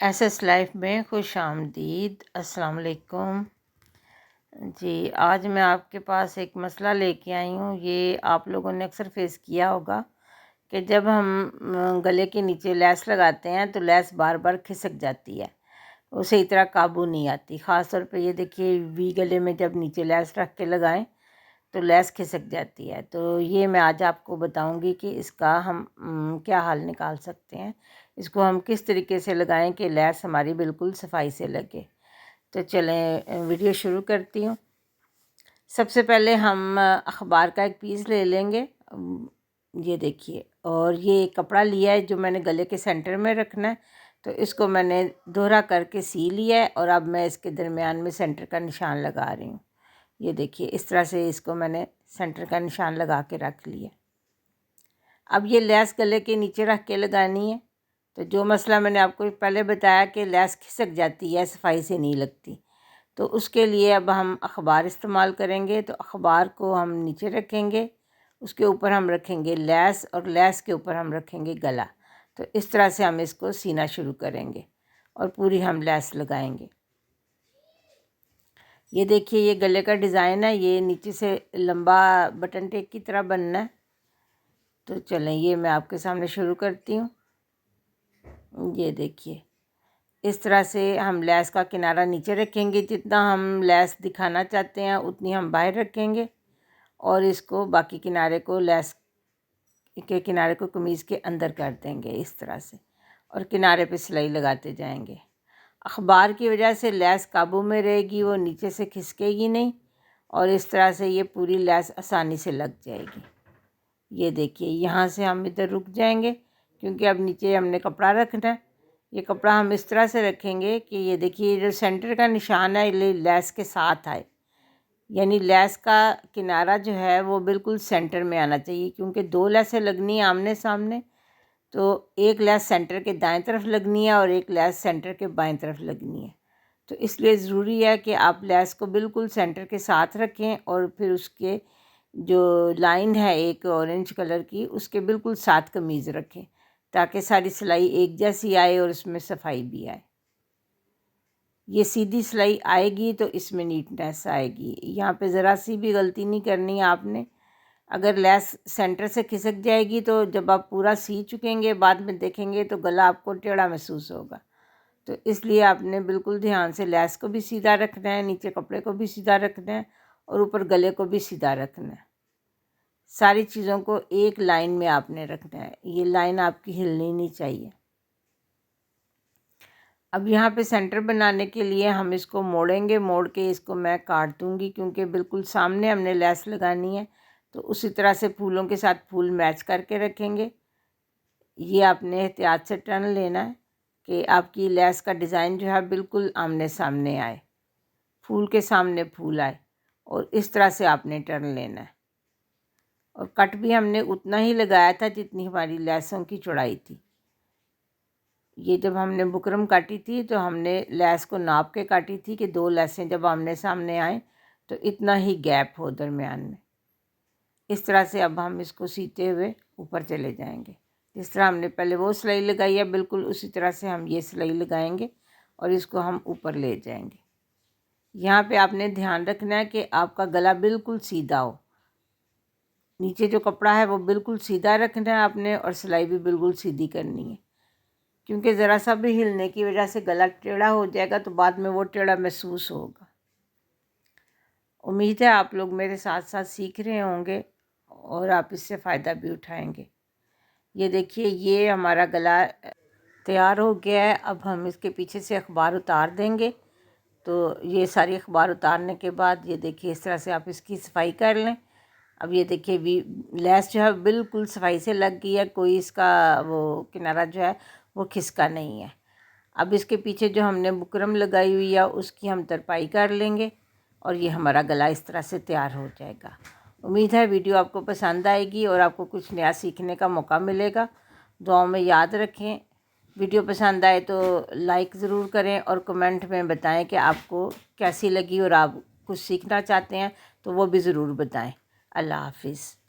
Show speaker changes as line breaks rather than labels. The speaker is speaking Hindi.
एसएस लाइफ में खुश आमदीद। अस्सलाम वालेकुम जी। आज मैं आपके पास एक मसला लेके आई हूँ। ये आप लोगों ने अक्सर फेस किया होगा कि जब हम गले के नीचे लेस लगाते हैं तो लेस बार बार खिसक जाती है, उसे सही तरह काबू नहीं आती। ख़ास तौर पे ये देखिए, वी गले में जब नीचे लेस रख के लगाएं तो लेस खिसक जाती है। तो ये मैं आज आपको बताऊंगी कि इसका हम क्या हल निकाल सकते हैं, इसको हम किस तरीके से लगाएं कि लेस हमारी बिल्कुल सफाई से लगे। तो चलें वीडियो शुरू करती हूँ। सबसे पहले हम अखबार का एक पीस ले लेंगे, ये देखिए, और ये कपड़ा लिया है जो मैंने गले के सेंटर में रखना है। तो इसको मैंने दोहरा करके सी लिया है और अब मैं इसके दरमियान में सेंटर का निशान लगा रही हूँ। ये देखिए, इस तरह से इसको मैंने सेंटर का निशान लगा के रख लिया। अब ये लेस गले के नीचे रख के लगानी है। तो जो मसला मैंने आपको पहले बताया कि लेस खिसक जाती है, सफाई से नहीं लगती, तो उसके लिए अब हम अखबार इस्तेमाल करेंगे। तो अखबार को हम नीचे रखेंगे, उसके ऊपर हम रखेंगे लेस और लेस के ऊपर हम रखेंगे गला। तो इस तरह से हम इसको सीना शुरू करेंगे और पूरी हम लेस लगाएंगे। ये देखिए, ये गले का डिज़ाइन है, ये नीचे से लंबा बटन टेक की तरह बनना है। तो चलें, ये मैं आपके सामने शुरू करती हूँ। ये देखिए, इस तरह से हम लेस का किनारा नीचे रखेंगे, जितना हम लेस दिखाना चाहते हैं उतनी हम बाहर रखेंगे और इसको बाकी किनारे को लेस के किनारे को कमीज़ के अंदर कर देंगे इस तरह से, और किनारे पे सिलाई लगाते जाएंगे। अखबार की वजह से लेस काबू में रहेगी, वो नीचे से खिसकेगी नहीं और इस तरह से ये पूरी लेस आसानी से लग जाएगी। ये देखिए, यहाँ से हम इधर रुक जाएंगे क्योंकि अब नीचे हमने कपड़ा रखना है। ये कपड़ा हम इस तरह से रखेंगे कि ये देखिए, जो सेंटर का निशान है ये लेस के साथ आए, यानी लेस का किनारा जो है वो बिल्कुल सेंटर में आना चाहिए। क्योंकि दो लेसें लगनी है आमने सामने, तो एक लेस सेंटर के दाएं तरफ लगनी है और एक लेस सेंटर के बाएं तरफ लगनी है। तो इसलिए ज़रूरी है कि आप लेस को बिल्कुल सेंटर के साथ रखें और फिर उसके जो लाइन है एक ऑरेंज कलर की, उसके बिल्कुल साथ कमीज़ रखें ताकि सारी सिलाई एक जैसी आए और उसमें सफाई भी आए। ये सीधी सिलाई आएगी तो इसमें नीटनेस आएगी। यहाँ पे ज़रा सी भी गलती नहीं करनी है आपने। अगर लेस सेंटर से खिसक जाएगी तो जब आप पूरा सी चुकेंगे बाद में देखेंगे तो गला आपको टेढ़ा महसूस होगा। तो इसलिए आपने बिल्कुल ध्यान से लेस को भी सीधा रखना है, नीचे कपड़े को भी सीधा रखना है और ऊपर गले को भी सीधा रखना है। सारी चीज़ों को एक लाइन में आपने रखना है, ये लाइन आपकी हिलनी नहीं चाहिए। अब यहाँ पे सेंटर बनाने के लिए हम इसको मोड़ेंगे, मोड़ के इसको मैं काट दूँगी क्योंकि बिल्कुल सामने हमने लेस लगानी है। तो उसी तरह से फूलों के साथ फूल मैच करके रखेंगे। ये आपने एहतियात से टर्न लेना है कि आपकी लेस का डिज़ाइन जो है बिल्कुल आमने सामने आए, फूल के सामने फूल आए, और इस तरह से आपने टर्न लेना है। और कट भी हमने उतना ही लगाया था जितनी हमारी लेसों की चौड़ाई थी। ये जब हमने बुकरम काटी थी तो हमने लेस को नाप के काटी थी कि दो लेसें जब आमने सामने आए तो इतना ही गैप हो दरमियान में। इस तरह से अब हम इसको सीते हुए ऊपर चले जाएंगे। जिस तरह हमने पहले वो सिलाई लगाई है बिल्कुल उसी तरह से हम ये सिलाई लगाएंगे और इसको हम ऊपर ले जाएंगे। यहाँ पे आपने ध्यान रखना है कि आपका गला बिल्कुल सीधा हो, नीचे जो कपड़ा है वो बिल्कुल सीधा रखना है आपने और सिलाई भी बिल्कुल सीधी करनी है। क्योंकि ज़रा सा भी हिलने की वजह से गला टेढ़ा हो जाएगा तो बाद में वो टेढ़ा महसूस होगा। उम्मीद है आप लोग मेरे साथ साथ सीख रहे होंगे और आप इससे फ़ायदा भी उठाएंगे। ये देखिए, ये हमारा गला तैयार हो गया है। अब हम इसके पीछे से अखबार उतार देंगे। तो ये सारी अखबार उतारने के बाद ये देखिए, इस तरह से आप इसकी सफाई कर लें। अब ये देखिए, लेस जो है बिल्कुल सफाई से लग गई है, कोई इसका वो किनारा जो है वो खिसका नहीं है। अब इसके पीछे जो हमने बुकरम लगाई हुई है उसकी हम तरपाई कर लेंगे और ये हमारा गला इस तरह से तैयार हो जाएगा। उम्मीद है वीडियो आपको पसंद आएगी और आपको कुछ नया सीखने का मौका मिलेगा। दुआओं में याद रखें। वीडियो पसंद आए तो लाइक ज़रूर करें और कमेंट में बताएं कि आपको कैसी लगी और आप कुछ सीखना चाहते हैं तो वो भी ज़रूर बताएं। अल्लाह हाफिज़।